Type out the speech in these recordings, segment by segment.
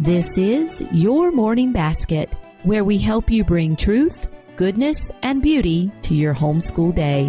This is Your Morning Basket, where we help you bring truth, goodness, and beauty to your homeschool day.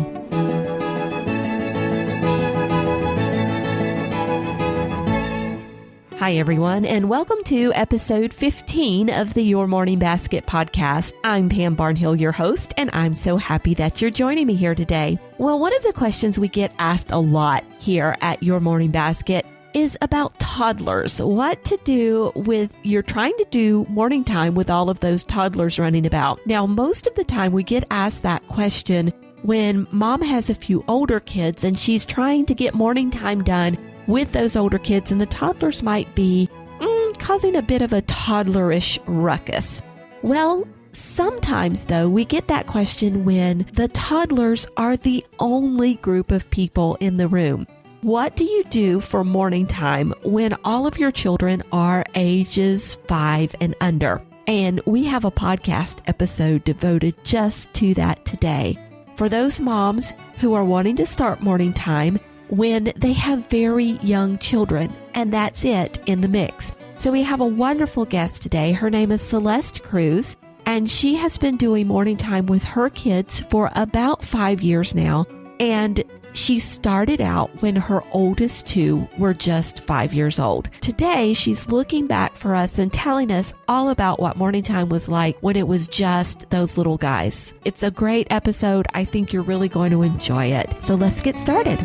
Hi, everyone, and welcome to episode 15 of the Your Morning Basket podcast. I'm Pam Barnhill, your host, and I'm so happy that you're joining me here today. Well, one of the questions we get asked a lot here at Your Morning Basket is about toddlers. What to do with you're trying to do morning time with all of those toddlers running about. Now, most of the time we get asked that question when mom has a few older kids and she's trying to get morning time done with those older kids, and the toddlers might be causing a bit of a toddlerish ruckus. Well, sometimes, though, we get that question when the toddlers are the only group of people in the room. What do you do for morning time when all of your children are ages 5 and under? And we have a podcast episode devoted just to that today. For those moms who are wanting to start morning time when they have very young children, and that's it in the mix. So we have a wonderful guest today. Her name is Celeste Cruz, and she has been doing morning time with her kids for about 5 years now. And she started out when her oldest two were just 5 years old. Today, she's looking back for us and telling us all about what morning time was like when it was just those little guys. It's a great episode. I think you're really going to enjoy it. So let's get started.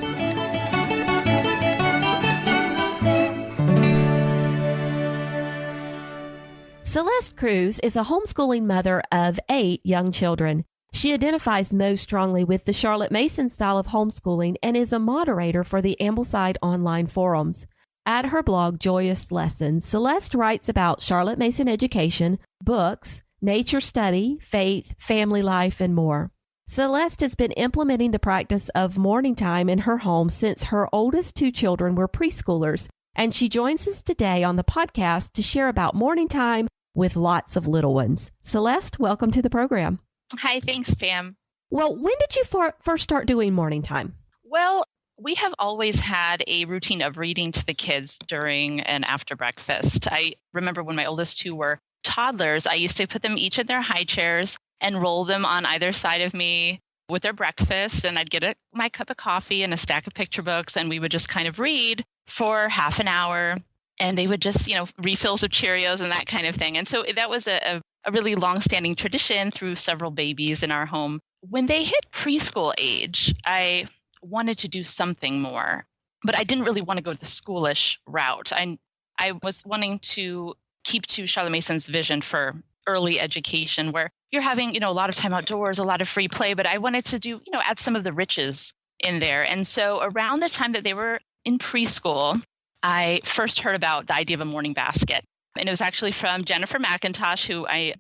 Celeste Cruz is a homeschooling mother of 8 young children. She identifies most strongly with the Charlotte Mason style of homeschooling and is a moderator for the Ambleside online forums. At her blog, Joyous Lessons, Celeste writes about Charlotte Mason education, books, nature study, faith, family life, and more. Celeste has been implementing the practice of morning time in her home since her oldest 2 children were preschoolers, and she joins us today on the podcast to share about morning time with lots of little ones. Celeste, welcome to the program. Hi, thanks, Pam. Well, when did you first start doing morning time? Well, we have always had a routine of reading to the kids during and after breakfast. I remember when my oldest 2 were toddlers, I used to put them each in their high chairs and roll them on either side of me with their breakfast. And I'd get my cup of coffee and a stack of picture books, and we would just kind of read for half an hour. And they would just, refills of Cheerios and that kind of thing. And so that was a really long-standing tradition through several babies in our home. When they hit preschool age, I wanted to do something more, but I didn't really want to go the schoolish route. I was wanting to keep to Charlotte Mason's vision for early education, where you're having, a lot of time outdoors, a lot of free play, but I wanted to do, add some of the riches in there. And so around the time that they were in preschool, I first heard about the idea of a morning basket. And it was actually from Jennifer McIntosh, who I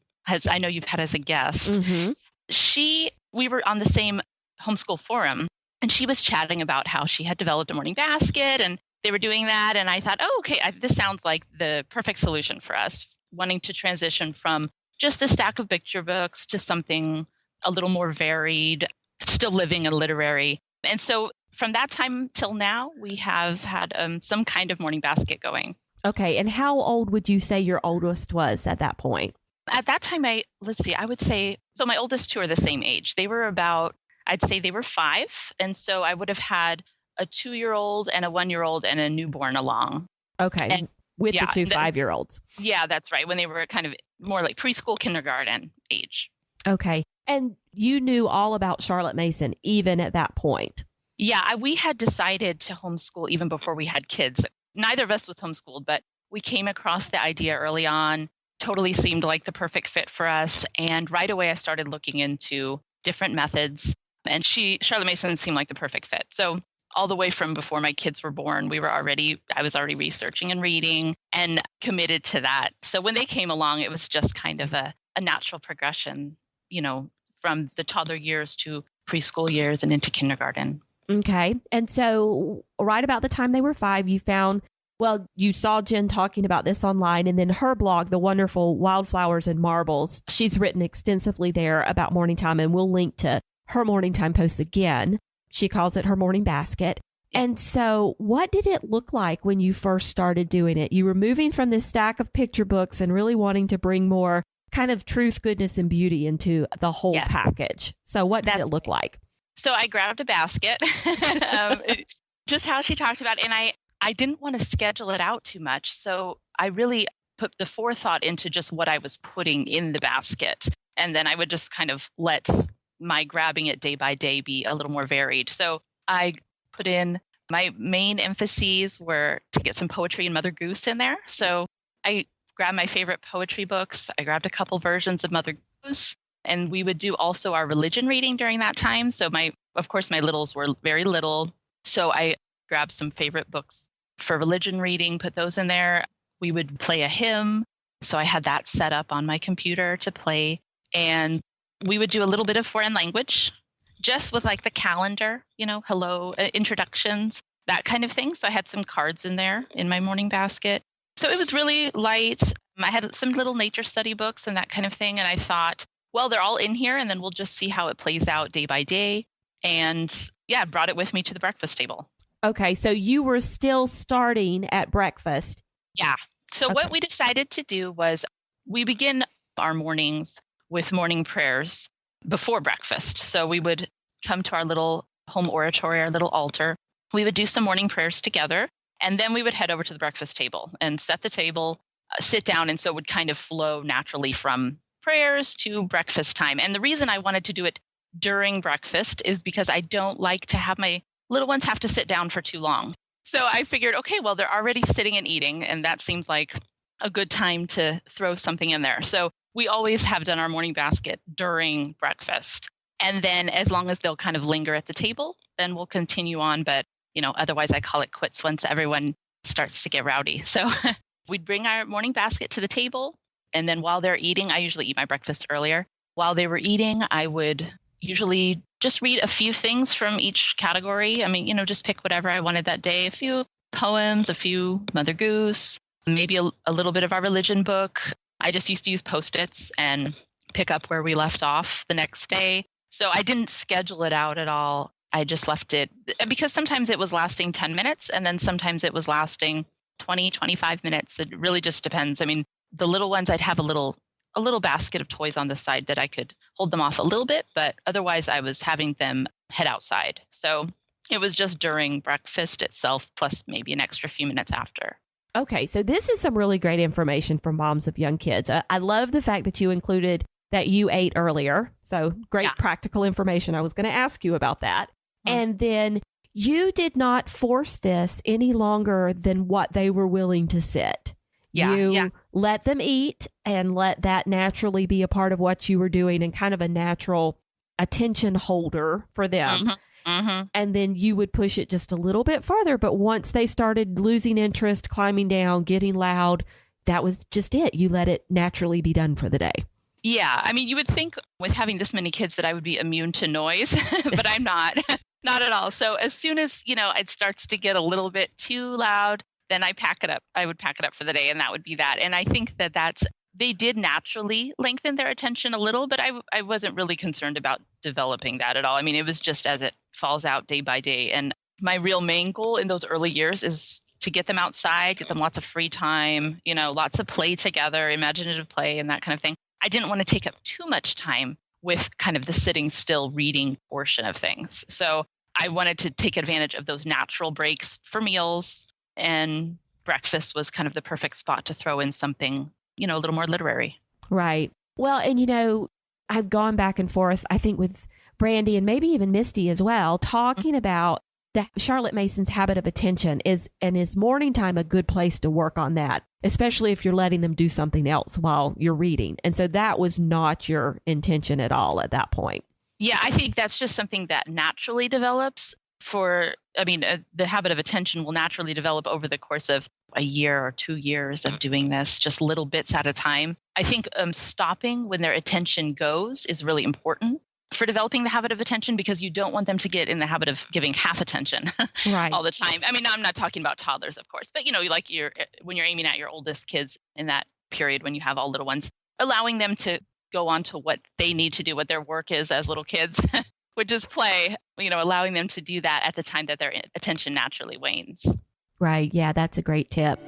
know you've had as a guest. Mm-hmm. We were on the same homeschool forum, and she was chatting about how she had developed a morning basket, and they were doing that. And I thought, okay, this sounds like the perfect solution for us, wanting to transition from just a stack of picture books to something a little more varied, still living and literary. And so from that time till now, we have had some kind of morning basket going. Okay. And how old would you say your oldest was at that point? At that time, I would say, so my oldest 2 are the same age. They were I'd say they were 5. And so I would have had a 2-year-old and a 1-year-old and a newborn along. Okay. And, with the 2 5-year-olds. Yeah, that's right. When they were kind of more like preschool, kindergarten age. Okay. And you knew all about Charlotte Mason even at that point? Yeah, we had decided to homeschool even before we had kids. Neither of us was homeschooled, but we came across the idea early on, totally seemed like the perfect fit for us. And right away, I started looking into different methods. And Charlotte Mason seemed like the perfect fit. So all the way from before my kids were born, I was already researching and reading and committed to that. So when they came along, it was just kind of a natural progression, from the toddler years to preschool years and into kindergarten. Okay. And so right about the time they were 5, you saw Jen talking about this online, and then her blog, The Wonderful Wildflowers and Marbles, she's written extensively there about morning time, and we'll link to her morning time posts again. She calls it her morning basket. And so what did it look like when you first started doing it? You were moving from this stack of picture books and really wanting to bring more kind of truth, goodness, and beauty into the whole package. So what did it look like? So I grabbed a basket, just how she talked about it. And I didn't want to schedule it out too much. So I really put the forethought into just what I was putting in the basket. And then I would just kind of let my grabbing it day by day be a little more varied. So I put in my main emphases were to get some poetry and Mother Goose in there. So I grabbed my favorite poetry books. I grabbed a couple versions of Mother Goose, and we would do also our religion reading during that time. So of course, my littles were very little. So I grabbed some favorite books for religion reading, put those in there. We would play a hymn. So I had that set up on my computer to play. And we would do a little bit of foreign language, just with like the calendar, hello, introductions, that kind of thing. So I had some cards in there in my morning basket. So it was really light. I had some little nature study books and that kind of thing. And I thought, well, they're all in here and then we'll just see how it plays out day by day. And I brought it with me to the breakfast table. Okay. So you were still starting at breakfast. Yeah. So what we decided to do was we begin our mornings with morning prayers before breakfast. So we would come to our little home oratory, our little altar. We would do some morning prayers together. And then we would head over to the breakfast table and set the table, sit down. And so it would kind of flow naturally from prayers to breakfast time. And the reason I wanted to do it during breakfast is because I don't like to have my little ones have to sit down for too long. So I figured, okay, well, they're already sitting and eating, and that seems like a good time to throw something in there. So we always have done our morning basket during breakfast. And then as long as they'll kind of linger at the table, then we'll continue on. But otherwise I call it quits once everyone starts to get rowdy. So we'd bring our morning basket to the table. And then while they're eating, I usually eat my breakfast earlier. While they were eating, I would usually just read a few things from each category. I mean, just pick whatever I wanted that day. A few poems, a few Mother Goose, maybe a little bit of our religion book. I just used to use Post-its and pick up where we left off the next day. So I didn't schedule it out at all. I just left it because sometimes it was lasting 10 minutes and then sometimes it was lasting 20, 25 minutes. It really just depends. I mean, the little ones, I'd have a little basket of toys on the side that I could hold them off a little bit, but otherwise I was having them head outside. So it was just during breakfast itself, plus maybe an extra few minutes after. Okay, so this is some really great information for moms of young kids. I love the fact that you included that you ate earlier. So great practical information. I was going to ask you about that. And then you did not force this any longer than what they were willing to sit. You let them eat and let that naturally be a part of what you were doing and kind of a natural attention holder for them. And then you would push it just a little bit farther. But once they started losing interest, climbing down, getting loud, that was just it. You let it naturally be done for the day. Yeah. I mean, you would think with having this many kids that I would be immune to noise, but I'm not. Not at all. So as soon as, it starts to get a little bit too loud, then I pack it up. I would pack it up for the day, and that would be that. And I think they did naturally lengthen their attention a little, but I wasn't really concerned about developing that at all. I mean, it was just as it falls out day by day. And my real main goal in those early years is to get them outside, get them lots of free time, lots of play together, imaginative play and that kind of thing. I didn't want to take up too much time with kind of the sitting still reading portion of things. So I wanted to take advantage of those natural breaks for meals, and breakfast was kind of the perfect spot to throw in something, a little more literary. Right. Well, and I've gone back and forth, I think, with Brandy and maybe even Misty as well, talking about the Charlotte Mason's habit of attention is morning time a good place to work on that, especially if you're letting them do something else while you're reading. And so that was not your intention at all at that point. Yeah, I think that's just something that naturally develops the habit of attention will naturally develop over the course of a year or 2 years of doing this, just little bits at a time. I think stopping when their attention goes is really important for developing the habit of attention, because you don't want them to get in the habit of giving half attention all the time. I mean, I'm not talking about toddlers, of course, but when you're aiming at your oldest kids in that period when you have all little ones, allowing them to go on to what they need to do, what their work is as little kids, which is play, allowing them to do that at the time that their attention naturally wanes. Right. Yeah, that's a great tip.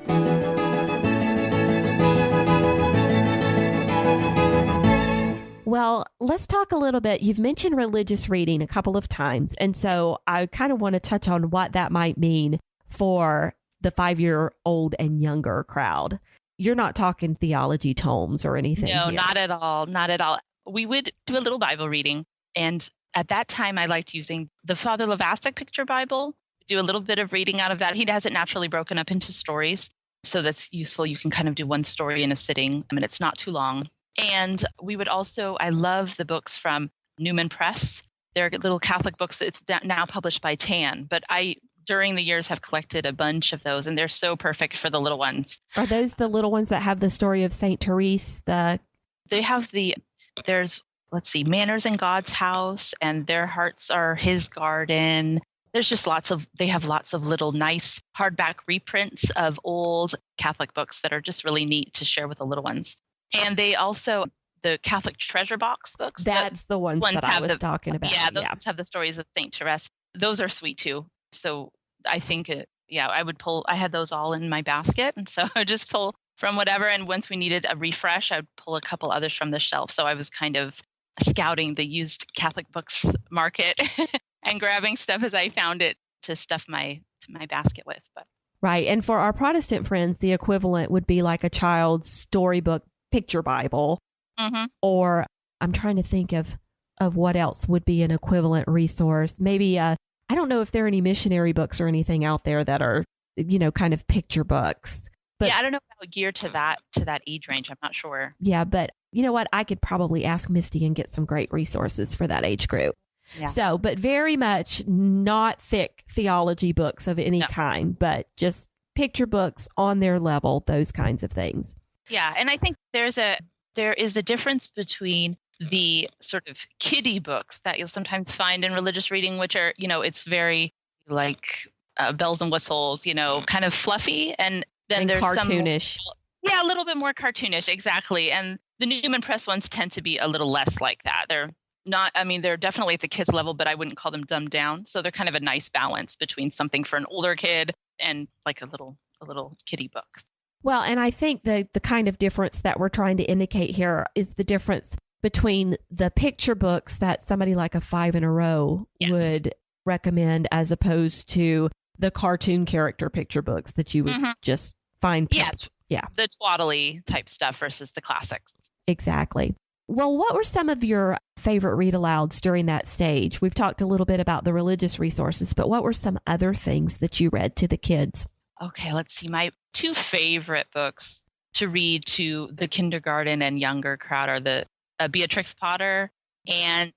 Well, let's talk a little bit. You've mentioned religious reading a couple of times. And so I kind of want to touch on what that might mean for the 5-year-old and younger crowd. You're not talking theology tomes or anything. No, here. Not at all. Not at all. We would do a little Bible reading. And at that time, I liked using the Father Lavastic Picture Bible. Do a little bit of reading out of that. He has it naturally broken up into stories. So that's useful. You can kind of do one story in a sitting. I mean, it's not too long. And we would also, I love the books from Newman Press. They're little Catholic books. It's now published by Tan. But I, during the years, have collected a bunch of those, and they're so perfect for the little ones. Are those the little ones that have the story of St. Therese? They have there's, Manners in God's House, and Their Hearts Are His Garden. There's just they have lots of little nice hardback reprints of old Catholic books that are just really neat to share with the little ones. And they also, the Catholic Treasure Box books. That's the ones that I was talking about. Yeah, those ones have the stories of St. Therese. Those are sweet too. So I think, I had those all in my basket. And so I would just pull from whatever. And once we needed a refresh, I would pull a couple others from the shelf. So I was kind of scouting the used Catholic books market and grabbing stuff as I found it to stuff my basket with. But right. And for our Protestant friends, the equivalent would be like a child's storybook picture Bible. Mm-hmm. Or I'm trying to think of what else would be an equivalent resource. Maybe, I don't know if there are any missionary books or anything out there that are, kind of picture books. But yeah, I don't know about geared to that age range. I'm not sure. Yeah, but you know what? I could probably ask Misty and get some great resources for that age group. Yeah. So, but very much not thick theology books of any kind, but just picture books on their level, those kinds of things. Yeah, and I think there is a difference between the sort of kiddie books that you'll sometimes find in religious reading, which are, it's very like bells and whistles, kind of fluffy, and then there's cartoonish. A little bit more cartoonish, exactly. And the Newman Press ones tend to be a little less like that. They're they're definitely at the kids level, but I wouldn't call them dumbed down. So they're kind of a nice balance between something for an older kid and like a little kiddie book. Well, and I think the kind of difference that we're trying to indicate here is the difference between the picture books that somebody like a 5 in a row would recommend as opposed to the cartoon character picture books that you would just find. The twaddly type stuff versus the classics. Exactly. Well, what were some of your favorite read alouds during that stage? We've talked a little bit about the religious resources, but what were some other things that you read to the kids? Okay, let's see. My 2 favorite books to read to the kindergarten and younger crowd are the Beatrix Potter and,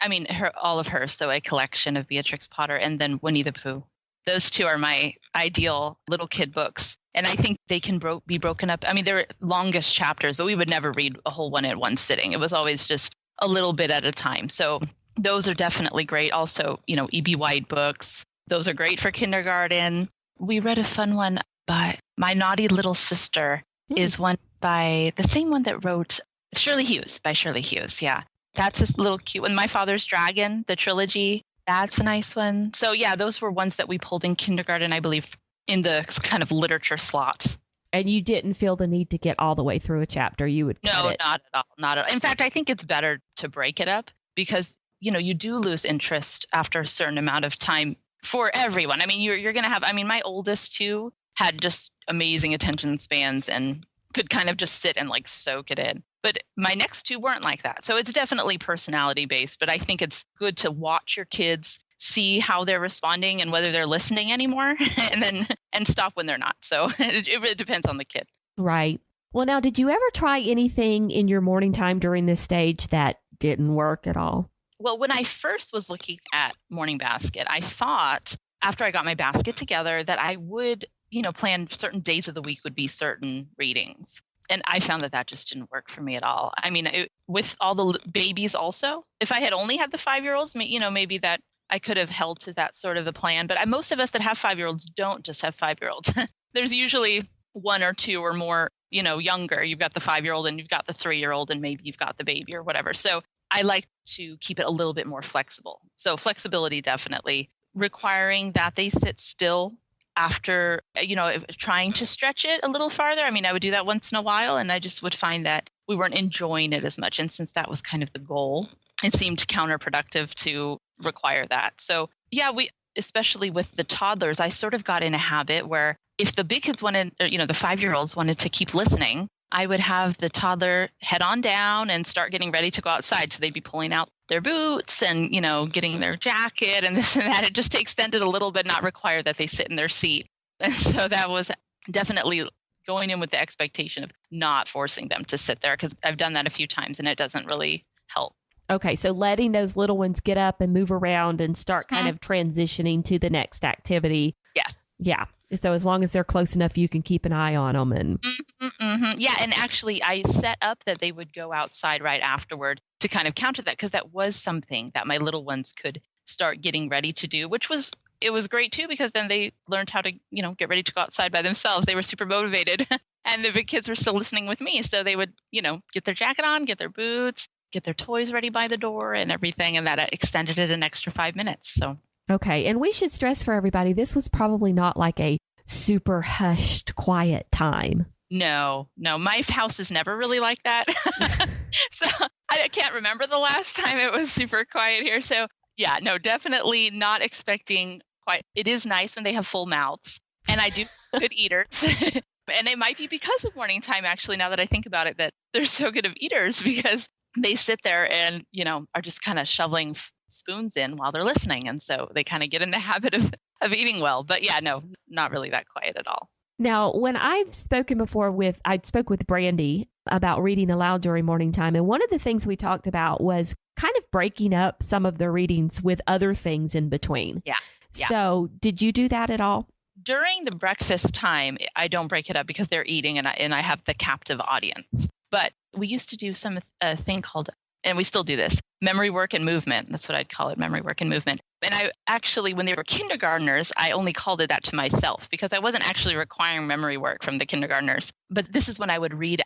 all of hers. So a collection of Beatrix Potter and then Winnie the Pooh. Those 2 are my ideal little kid books. And I think they can be broken up. They're longest chapters, but we would never read a whole one at one sitting. It was always just a little bit at a time. So those are definitely great. Also, E.B. White books. Those are great for kindergarten. We read a fun one by My Naughty Little Sister is one by the same one that wrote Shirley Hughes, by Shirley Hughes. Yeah. That's a little cute one. My Father's Dragon, the trilogy. That's a nice one. So yeah, those were ones that we pulled in kindergarten, I believe, in the kind of literature slot. And you didn't feel the need to get all the way through a chapter. You would cut it. Not at all. Not at all. In fact, I think it's better to break it up because, you do lose interest after a certain amount of time for everyone. You're going to have, my oldest 2 had just amazing attention spans and could kind of just sit and like soak it in. But my next 2 weren't like that. So it's definitely personality based, but I think it's good to watch your kids, see how they're responding and whether they're listening anymore and stop when they're not. So it really depends on the kid. Right. Well, now, did you ever try anything in your morning time during this stage that didn't work at all? Well, when I first was looking at Morning Basket, I thought after I got my basket together that I would, plan certain days of the week would be certain readings. And I found that just didn't work for me at all. With all the babies also, if I had only had the 5-year-olds, maybe that I could have held to that sort of a plan. But most of us that have 5-year-olds don't just have 5-year-olds. There's usually 1 or 2 or more, younger. You've got the 5-year-old and you've got the 3-year-old and maybe you've got the baby or whatever. So I like to keep it a little bit more flexible. So flexibility definitely requiring that they sit still after, trying to stretch it a little farther. I mean, I would do that once in a while, and I just would find that we weren't enjoying it as much. And since that was kind of the goal, it seemed counterproductive to require that. So yeah, especially with the toddlers, I sort of got in a habit where if the big kids wanted, the 5-year-olds wanted to keep listening, I would have the toddler head on down and start getting ready to go outside. So they'd be pulling out their boots and, getting their jacket and this and that. It just to extend it a little bit, not require that they sit in their seat. And so that was definitely going in with the expectation of not forcing them to sit there, because I've done that a few times and it doesn't really help. Okay, so letting those little ones get up and move around and start kind of transitioning to the next activity. Yes. Yeah. So as long as they're close enough, you can keep an eye on them. And Yeah, and actually I set up that they would go outside right afterward to kind of counter that, because that was something that my little ones could start getting ready to do, it was great too, because then they learned how to, get ready to go outside by themselves. They were super motivated and the big kids were still listening with me. So they would, get their jacket on, get their boots, get their toys ready by the door and everything. And that extended it an extra 5 minutes. So. Okay. And we should stress for everybody, this was probably not like a super hushed, quiet time. No, my house is never really like that. So I can't remember the last time it was super quiet here. So yeah, no, definitely not expecting quiet. It is nice when they have full mouths, and I do good eaters. And it might be because of morning time, actually, now that I think about it, that they're so good of eaters, because they sit there and, are just kind of shoveling spoons in while they're listening. And so they kind of get in the habit of eating well. But yeah, no, not really that quiet at all. Now, when I've spoken before I spoke with Brandy about reading aloud during morning time. And one of the things we talked about was kind of breaking up some of the readings with other things in between. Yeah. So did you do that at all? During the breakfast time, I don't break it up because they're eating and I have the captive audience. But we used to do a thing called, and we still do this, memory work and movement. That's what I'd call it, memory work and movement. And I actually, when they were kindergartners, I only called it that to myself because I wasn't actually requiring memory work from the kindergartners. But this is when I would read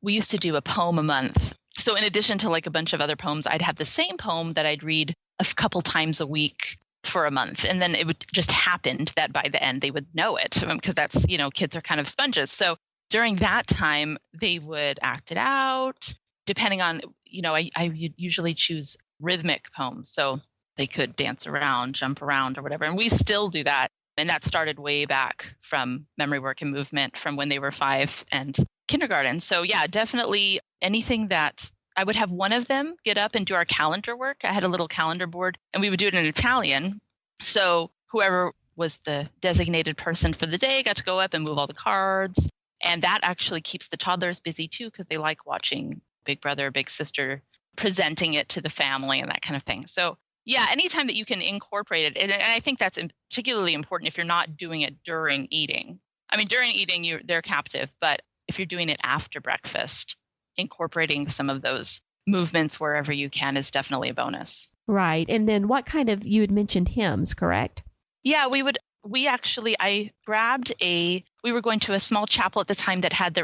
we used to do a poem a month. So in addition to like a bunch of other poems, I'd have the same poem that I'd read a couple times a week for a month. And then it would just happen that by the end, they would know it because that's, kids are kind of sponges. So during that time, they would act it out depending on, I usually choose rhythmic poems. So they could dance around, jump around or whatever. And we still do that. And that started way back from memory work and movement from when they were 5 and kindergarten. So yeah, definitely anything that I would have one of them get up and do our calendar work. I had a little calendar board and we would do it in Italian. So whoever was the designated person for the day got to go up and move all the cards. And that actually keeps the toddlers busy too, because they like watching big brother, big sister presenting it to the family and that kind of thing. So yeah, anytime that you can incorporate it. And I think that's particularly important if you're not doing it during eating. I mean, during eating, they're captive, but if you're doing it after breakfast, incorporating some of those movements wherever you can is definitely a bonus. Right. And then you had mentioned hymns, correct? Yeah, we were going to a small chapel at the time that had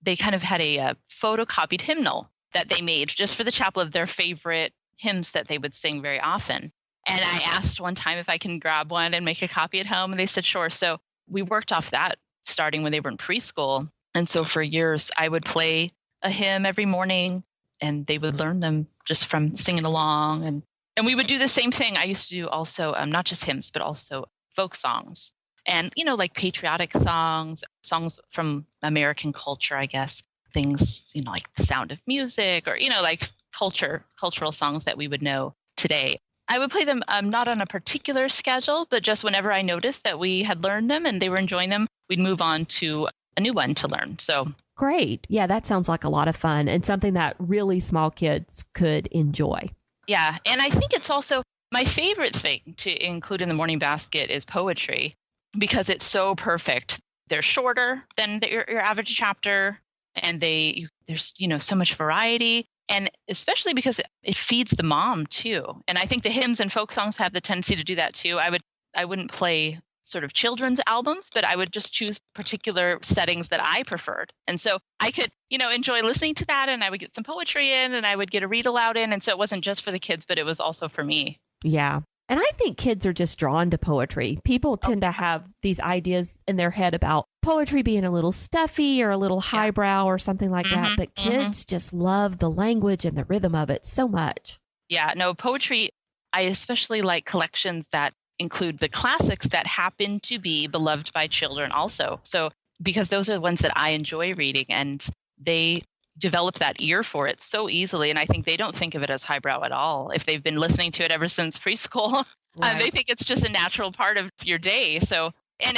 they kind of had a photocopied hymnal that they made just for the chapel of their favorite hymns that they would sing very often. And I asked one time if I can grab one and make a copy at home, and they said, sure. So we worked off that starting when they were in preschool. And so for years, I would play a hymn every morning and they would learn them just from singing along. And we would do the same thing. I used to do also, not just hymns, but also folk songs and, like patriotic songs from American culture, I guess, things, like The Sound of Music or, like cultural songs that we would know today. I would play them not on a particular schedule, but just whenever I noticed that we had learned them and they were enjoying them, we'd move on to a new one to learn. So great. Yeah, that sounds like a lot of fun and something that really small kids could enjoy. Yeah. And I think it's also my favorite thing to include in the morning basket is poetry because it's so perfect. They're shorter than your average chapter and there's, so much variety. And especially because it feeds the mom too. And I think the hymns and folk songs have the tendency to do that too. I wouldn't play sort of children's albums, but I would just choose particular settings that I preferred. And so I could, enjoy listening to that, and I would get some poetry in, and I would get a read aloud in. And so it wasn't just for the kids, but it was also for me. Yeah. And I think kids are just drawn to poetry. People tend to have these ideas in their head about poetry being a little stuffy or a little highbrow or something like that. But kids just love the language and the rhythm of it so much. Yeah, no, poetry, I especially like collections that include the classics that happen to be beloved by children also. So because those are the ones that I enjoy reading, and they develop that ear for it so easily. And I think they don't think of it as highbrow at all. If they've been listening to it ever since preschool, they think it's just a natural part of your day. So, and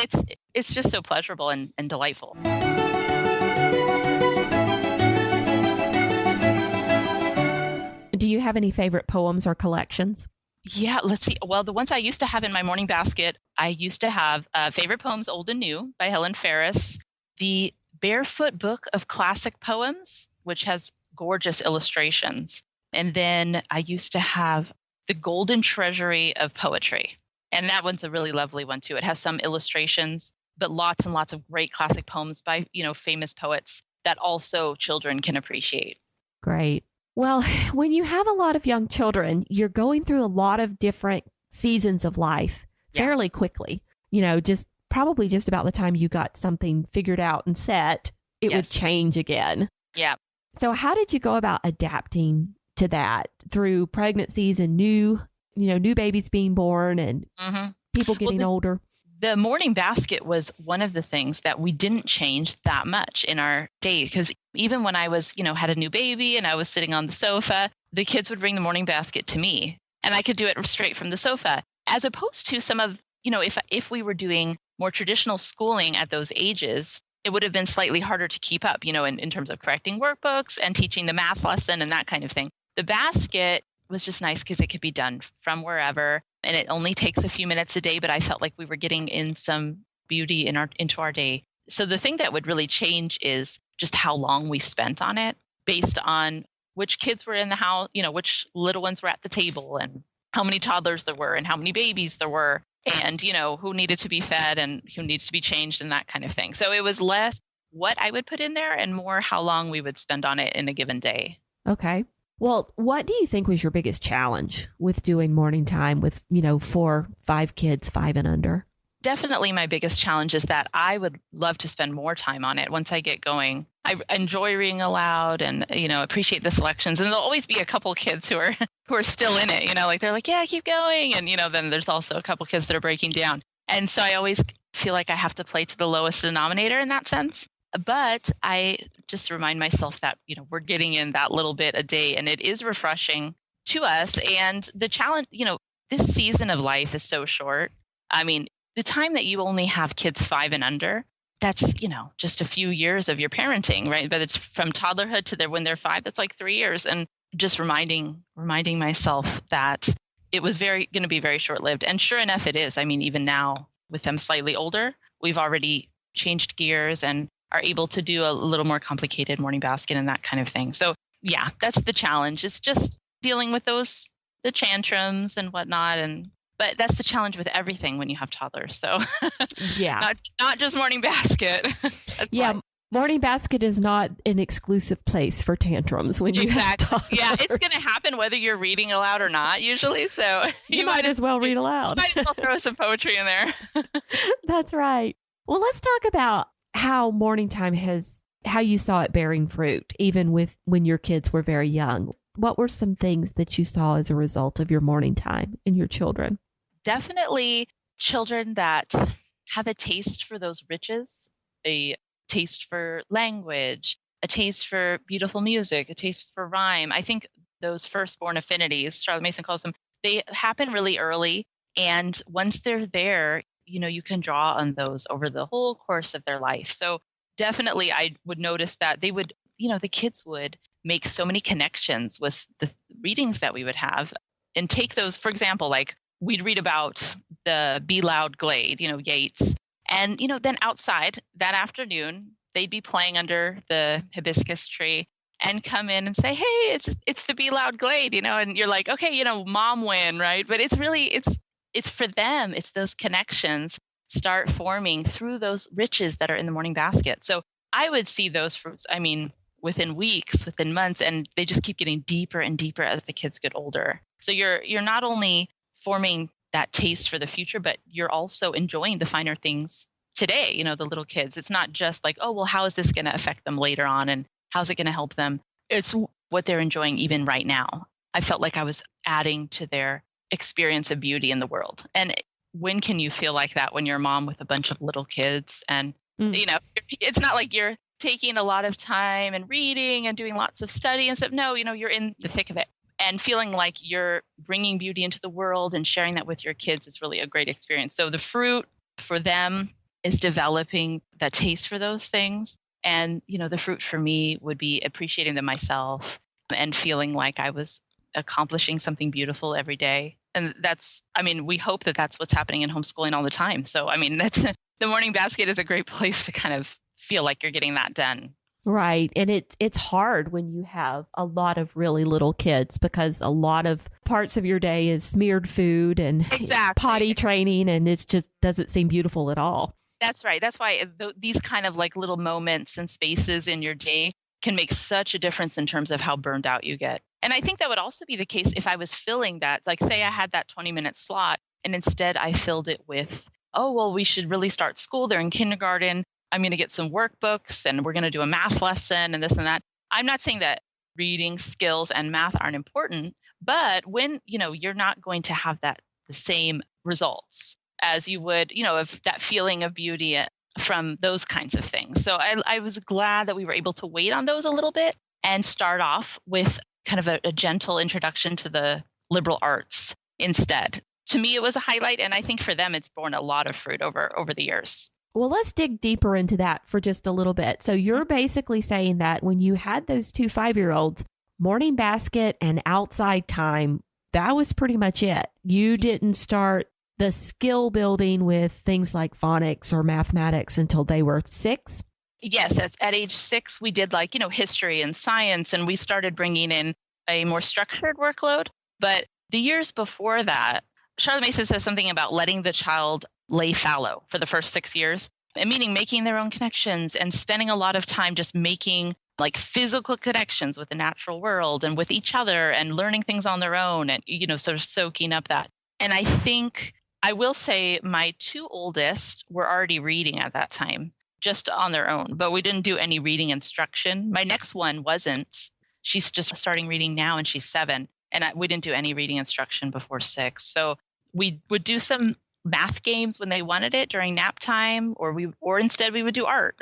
it's just so pleasurable and delightful. Do you have any favorite poems or collections? Yeah, let's see. Well, the ones I used to have in my morning basket, I used to have Favorite Poems Old and New by Helen Ferris, the Barefoot Book of Classic Poems, which has gorgeous illustrations. And then I used to have the Golden Treasury of Poetry. And that one's a really lovely one too. It has some illustrations, but lots and lots of great classic poems by, famous poets that also children can appreciate. Great. Well, when you have a lot of young children, you're going through a lot of different seasons of life fairly quickly. Probably just about the time you got something figured out and set, it would change again. Yeah. So how did you go about adapting to that through pregnancies and new babies being born and people getting older? The morning basket was one of the things that we didn't change that much in our day, because even when I was, had a new baby and I was sitting on the sofa, the kids would bring the morning basket to me and I could do it straight from the sofa, as opposed to some of, if we were doing more traditional schooling at those ages, it would have been slightly harder to keep up, in terms of correcting workbooks and teaching the math lesson and that kind of thing. The basket was just nice because it could be done from wherever, and it only takes a few minutes a day, but I felt like we were getting in some beauty into our day. So the thing that would really change is just how long we spent on it based on which kids were in the house, which little ones were at the table, and how many toddlers there were and how many babies there were, and, who needed to be fed and who needed to be changed and that kind of thing. So it was less what I would put in there and more how long we would spend on it in a given day. Okay. Well, what do you think was your biggest challenge with doing morning time with, 4-5 kids, 5 and under? Definitely my biggest challenge is that I would love to spend more time on it once I get going. I enjoy reading aloud and, appreciate the selections. And there'll always be a couple kids who are still in it, they're like, yeah, keep going. And, then there's also a couple kids that are breaking down. And so I always feel like I have to play to the lowest denominator in that sense. But I just remind myself that, we're getting in that little bit a day, and it is refreshing to us. And the challenge, this season of life is so short. I mean, the time that you only have kids 5 and under, that's, just a few years of your parenting, right? But it's from toddlerhood to when they're 5, that's like 3 years. And just reminding myself that it was going to be very short-lived. And sure enough, it is. I mean, even now with them slightly older, we've already changed gears and are able to do a little more complicated morning basket and that kind of thing. So yeah, that's the challenge. It's just dealing with the tantrums and whatnot. But that's the challenge with everything when you have toddlers. So yeah, not just morning basket. Yeah. Morning basket is not an exclusive place for tantrums when you have toddlers. Yeah, it's going to happen whether you're reading aloud or not usually. So you might as well read aloud. You might as well throw some poetry in there. That's right. Well, let's talk about how morning time how you saw it bearing fruit, even when your kids were very young. What were some things that you saw as a result of your morning time in your children? Definitely children that have a taste for those riches, a taste for language, a taste for beautiful music, a taste for rhyme. I think those firstborn affinities, Charlotte Mason calls them, they happen really early. And once they're there, you can draw on those over the whole course of their life. So definitely I would notice that they would, the kids would make so many connections with the readings that we would have and take those, for example, like we'd read about the Be Loud Glade, Yeats. And, then outside that afternoon, they'd be playing under the hibiscus tree and come in and say, hey, it's the Be Loud Glade, and you're like, okay, mom win, right? But it's really, it's for them, it's those connections start forming through those riches that are in the morning basket. So I would see those fruits, within weeks, within months, and they just keep getting deeper and deeper as the kids get older. So you're not only forming that taste for the future, but you're also enjoying the finer things today, the little kids. It's not just like, oh, well, how is this going to affect them later on? And how's it going to help them? It's what they're enjoying even right now. I felt like I was adding to their experience of beauty in the world. And when can you feel like that when you're a mom with a bunch of little kids? And, it's not like you're taking a lot of time and reading and doing lots of study and stuff. No, you're in the thick of it. And feeling like you're bringing beauty into the world and sharing that with your kids is really a great experience. So the fruit for them is developing that taste for those things. And, the fruit for me would be appreciating them myself and feeling like I was accomplishing something beautiful every day. And we hope that that's what's happening in homeschooling all the time. So, that's the morning basket is a great place to kind of feel like you're getting that done. Right. And it's hard when you have a lot of really little kids because a lot of parts of your day is smeared food and potty training, and it just doesn't seem beautiful at all. That's right. That's why these kind of like little moments and spaces in your day can make such a difference in terms of how burned out you get. And I think that would also be the case if I was filling that. Like, say I had that 20-minute slot and instead I filled it with, oh, well, we should really start school. They're in kindergarten. I'm going to get some workbooks and we're going to do a math lesson and this and that. I'm not saying that reading skills and math aren't important, but when, you're not going to have the same results as you would, of that feeling of beauty from those kinds of things. So I was glad that we were able to wait on those a little bit and start off with kind of a gentle introduction to the liberal arts instead. To me, it was a highlight. And I think for them, it's borne a lot of fruit over the years. Well, let's dig deeper into that for just a little bit. So you're basically saying that when you had those 2 5-year-olds, morning basket and outside time, that was pretty much it. You didn't start the skill building with things like phonics or mathematics until they were 6? Yes, at age 6, we did history and science, and we started bringing in a more structured workload. But the years before that, Charlotte Mason says something about letting the child lay fallow for the first 6 years, and meaning making their own connections and spending a lot of time just making like physical connections with the natural world and with each other and learning things on their own and, sort of soaking up that. And I think I will say my 2 oldest were already reading at that time, just on their own, but we didn't do any reading instruction. My next one wasn't. She's just starting reading now and she's 7. And we didn't do any reading instruction before 6. So we would do some math games when they wanted it during nap time, or instead we would do art.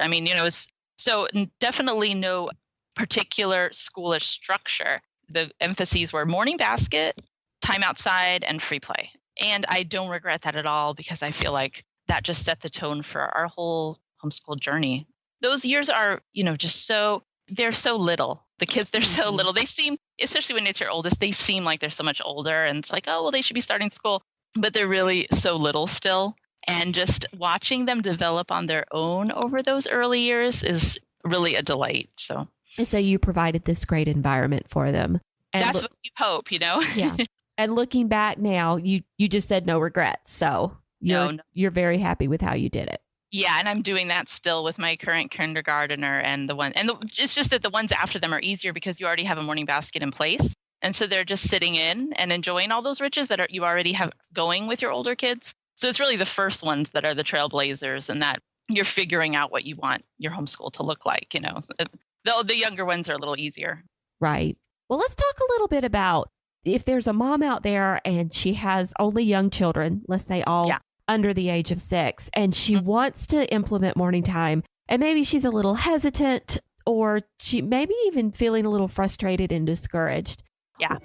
So definitely no particular schoolish structure. The emphases were morning basket, time outside, and free play. And I don't regret that at all because I feel like that just set the tone for our whole homeschool journey. Those years are, they're so little. The kids, they're so little. They seem, especially when it's your oldest, they seem like they're so much older and it's like, oh, well, they should be starting school. But they're really so little still. And just watching them develop on their own over those early years is really a delight. So you provided this great environment for them. And that's what you hope, Yeah. And looking back now, you just said no regrets. So you're very happy with how you did it. Yeah, and I'm doing that still with my current kindergartner it's just that the ones after them are easier because you already have a morning basket in place. And so they're just sitting in and enjoying all those riches that you already have going with your older kids. So it's really the first ones that are the trailblazers and that you're figuring out what you want your homeschool to look like, The younger ones are a little easier. Right. Well, let's talk a little bit about if there's a mom out there and she has only young children, let's say all under the age of 6, and she wants to implement morning time, and maybe she's a little hesitant or she maybe even feeling a little frustrated and discouraged. Yeah.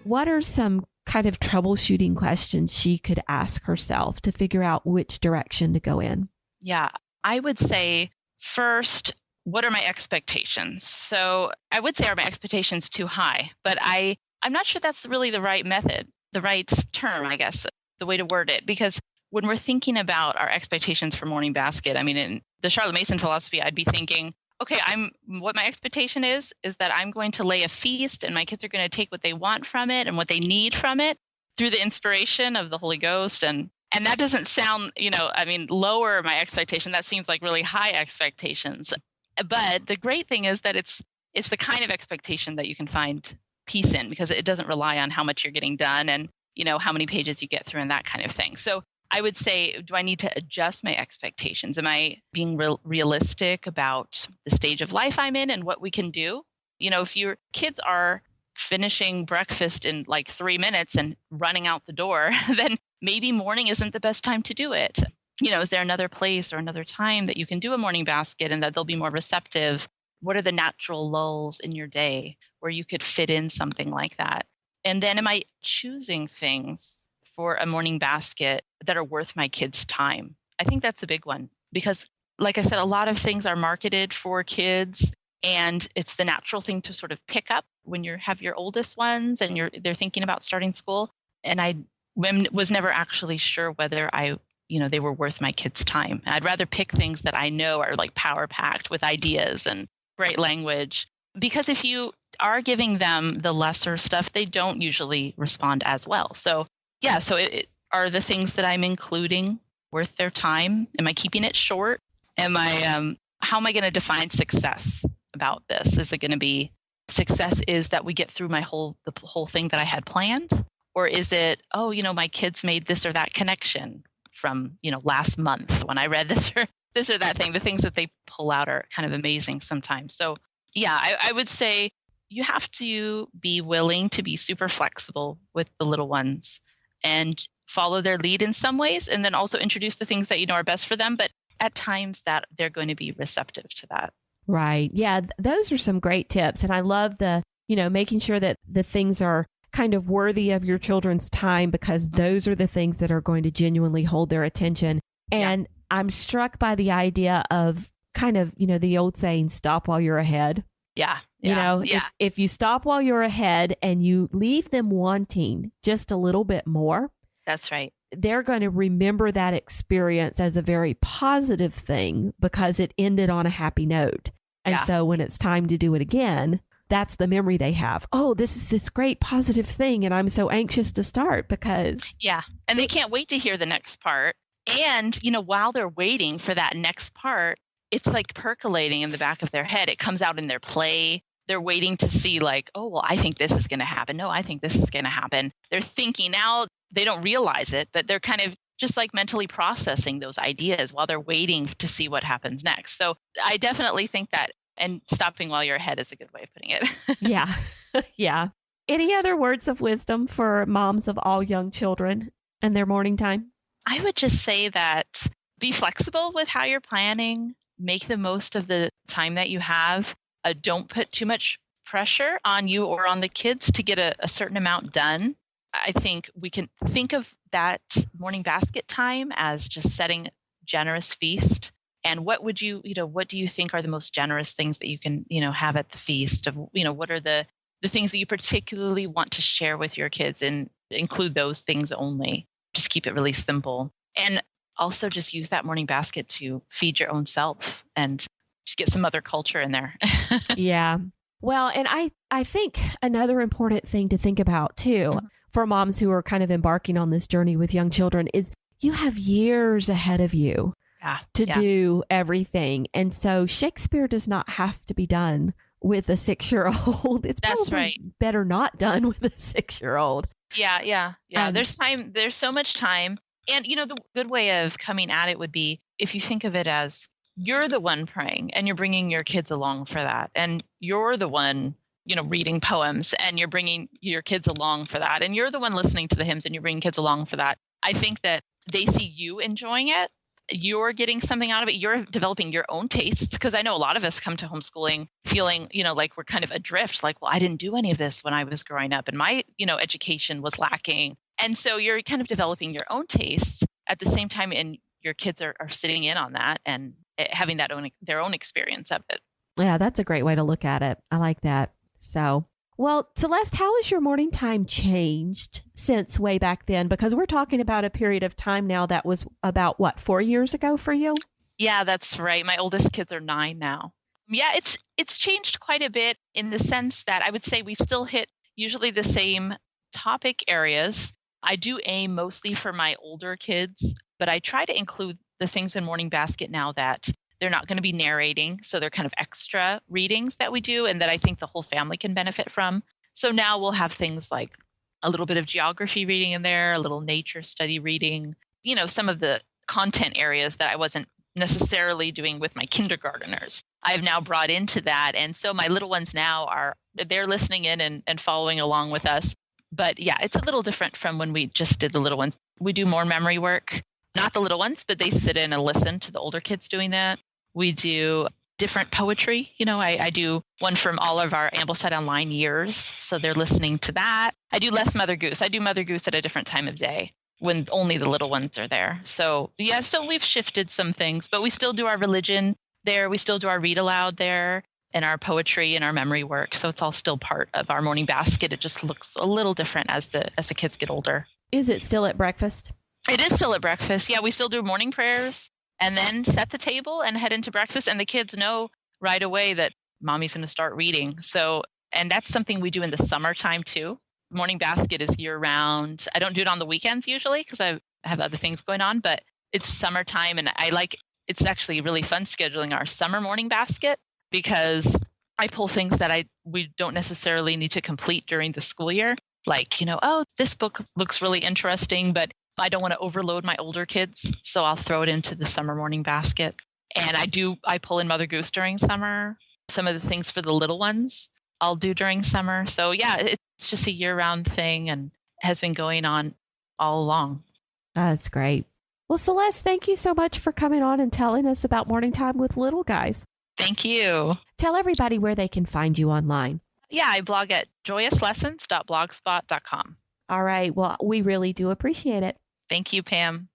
What are some kind of troubleshooting questions she could ask herself to figure out which direction to go in? Yeah, I would say first, what are my expectations? So I would say, are my expectations too high? But I'm not sure that's really the right method, the right term, I guess, the way to word it. Because when we're thinking about our expectations for morning basket, in the Charlotte Mason philosophy, I'd be thinking, okay, what my expectation is that I'm going to lay a feast and my kids are going to take what they want from it and what they need from it through the inspiration of the Holy Ghost. And that doesn't sound, lower my expectation. That seems like really high expectations. But the great thing is that it's the kind of expectation that you can find peace in, because it doesn't rely on how much you're getting done and, how many pages you get through and that kind of thing. So I would say, do I need to adjust my expectations? Am I being realistic about the stage of life I'm in and what we can do? If your kids are finishing breakfast in like 3 minutes and running out the door, then maybe morning isn't the best time to do it. Is there another place or another time that you can do a morning basket and that they'll be more receptive? What are the natural lulls in your day where you could fit in something like that? And then am I choosing things for a morning basket that are worth my kids' time? I think that's a big one because, like I said, a lot of things are marketed for kids, and it's the natural thing to sort of pick up when you have your oldest ones and they're thinking about starting school. And I was never actually sure whether they were worth my kids' time. I'd rather pick things that I know are like power packed with ideas and great language, because if you are giving them the lesser stuff, they don't usually respond as well. So yeah, are the things that I'm including worth their time? Am I keeping it short? How am I going to define success about this? Is it going to be success is that we get through the whole thing that I had planned? Or is it, my kids made this or that connection from, last month when I read this or that thing? The things that they pull out are kind of amazing sometimes. So yeah, I would say you have to be willing to be super flexible with the little ones and follow their lead in some ways, and then also introduce the things that are best for them, but at times that they're going to be receptive to that. Right. Yeah, those are some great tips. And I love the, making sure that the things are kind of worthy of your children's time, because those are the things that are going to genuinely hold their attention. And I'm struck by the idea of kind of, the old saying, stop while you're ahead. Yeah. If you stop while you're ahead and you leave them wanting just a little bit more, that's right. They're going to remember that experience as a very positive thing because it ended on a happy note. And so when it's time to do it again, that's the memory they have. Oh, this is this great positive thing, and I'm so anxious to start because... Yeah, and they can't wait to hear the next part. And, while they're waiting for that next part, it's like percolating in the back of their head. It comes out in their play. They're waiting to see like, oh, well, I think this is going to happen. No, I think this is going to happen. They're thinking out. They don't realize it, but they're kind of just like mentally processing those ideas while they're waiting to see what happens next. So I definitely think that, and stopping while you're ahead is a good way of putting it. Yeah. Yeah. Any other words of wisdom for moms of all young children and their morning time? I would just say that be flexible with how you're planning. Make the most of the time that you have. Don't put too much pressure on you or on the kids to get a certain amount done. I think we can think of that morning basket time as just setting generous feast. And what would what do you think are the most generous things that you can, have at the feast? Of, what are the things that you particularly want to share with your kids, and include those things only. Just keep it really simple. And also just use that morning basket to feed your own self and just get some other culture in there. Yeah. Well, and I think another important thing to think about too, for moms who are kind of embarking on this journey with young children, is you have years ahead of you to do everything. And so Shakespeare does not have to be done with a 6-year-old. It's probably better not done with a 6-year-old. Yeah. There's time. There's so much time. And, the good way of coming at it would be if you think of it as you're the one praying and you're bringing your kids along for that. And you're the one, reading poems and you're bringing your kids along for that. And you're the one listening to the hymns and you're bringing kids along for that. I think that they see you enjoying it. You're getting something out of it. You're developing your own tastes. Because I know a lot of us come to homeschooling feeling, like we're kind of adrift. Like, well, I didn't do any of this when I was growing up and my, education was lacking. And so you're kind of developing your own tastes at the same time. And your kids are sitting in on that and having their own experience of it. Yeah, that's a great way to look at it. I like that. So, well, Celeste, how has your morning time changed since way back then? Because we're talking about a period of time now that was about 4 years ago for you? Yeah, that's right. My oldest kids are 9 now. Yeah, it's changed quite a bit in the sense that I would say we still hit usually the same topic areas. I do aim mostly for my older kids, but I try to include the things in Morning Basket now that they're not going to be narrating. So they're kind of extra readings that we do and that I think the whole family can benefit from. So now we'll have things like a little bit of geography reading in there, a little nature study reading, some of the content areas that I wasn't necessarily doing with my kindergarteners. I've now brought into that. And so my little ones now they're listening in and following along with us. But yeah, it's a little different from when we just did the little ones. We do more memory work, not the little ones, but they sit in and listen to the older kids doing that. We do different poetry. I do one from all of our Ambleside Online years. So they're listening to that. I do less Mother Goose. I do Mother Goose at a different time of day when only the little ones are there. So yeah, so we've shifted some things, but we still do our religion there. We still do our read aloud there and our poetry and our memory work. So it's all still part of our Morning Basket. It just looks a little different as the kids get older. Is it still at breakfast? It is still at breakfast. Yeah, we still do morning prayers and then set the table and head into breakfast. And the kids know right away that mommy's going to start reading. So, and that's something we do in the summertime too. Morning Basket is year round. I don't do it on the weekends usually because I have other things going on, but it's summertime. And it's actually really fun scheduling our summer Morning Basket because I pull things that we don't necessarily need to complete during the school year. Like, this book looks really interesting, but I don't want to overload my older kids. So I'll throw it into the summer Morning Basket. And I pull in Mother Goose during summer. Some of the things for the little ones I'll do during summer. So yeah, it's just a year-round thing and has been going on all along. That's great. Well, Celeste, thank you so much for coming on and telling us about morning time with little guys. Thank you. Tell everybody where they can find you online. Yeah, I blog at joyouslessons.blogspot.com. All right. Well, we really do appreciate it. Thank you, Pam.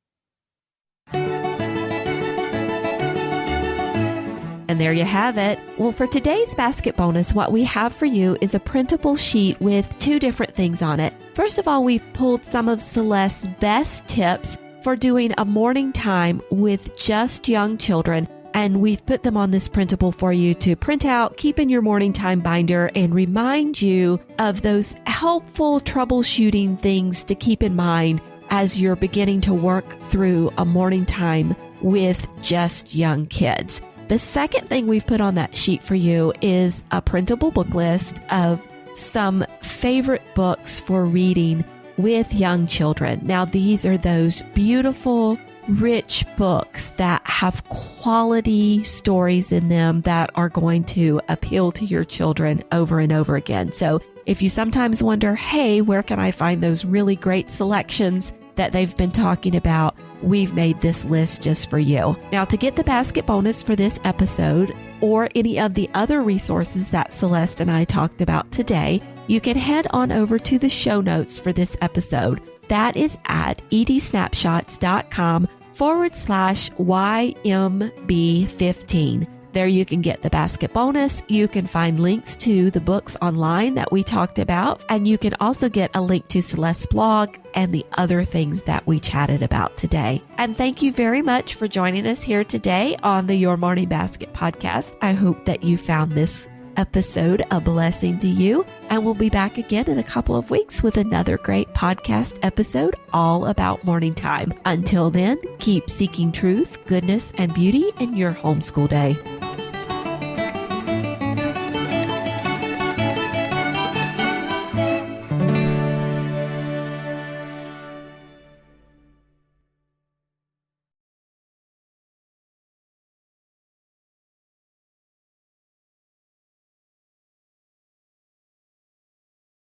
And there you have it. Well, for today's basket bonus, what we have for you is a printable sheet with two different things on it. First of all, we've pulled some of Celeste's best tips for doing a morning time with just young children. And we've put them on this printable for you to print out, keep in your morning time binder, and remind you of those helpful troubleshooting things to keep in mind as you're beginning to work through a morning time with just young kids. The second thing we've put on that sheet for you is a printable book list of some favorite books for reading with young children. Now, these are those beautiful, rich books that have quality stories in them that are going to appeal to your children over and over again. So if you sometimes wonder, hey, where can I find those really great selections that they've been talking about, we've made this list just for you. Now, to get the basket bonus for this episode or any of the other resources that Celeste and I talked about today, you can head on over to the show notes for this episode. That is at edsnapshots.com/YMB15. There you can get the basket bonus. You can find links to the books online that we talked about, and you can also get a link to Celeste's blog and the other things that we chatted about today. And thank you very much for joining us here today on the Your Morning Basket podcast. I hope that you found this episode a blessing to you, and we'll be back again in a couple of weeks with another great podcast episode all about morning time. Until then, keep seeking truth, goodness, and beauty in your homeschool day.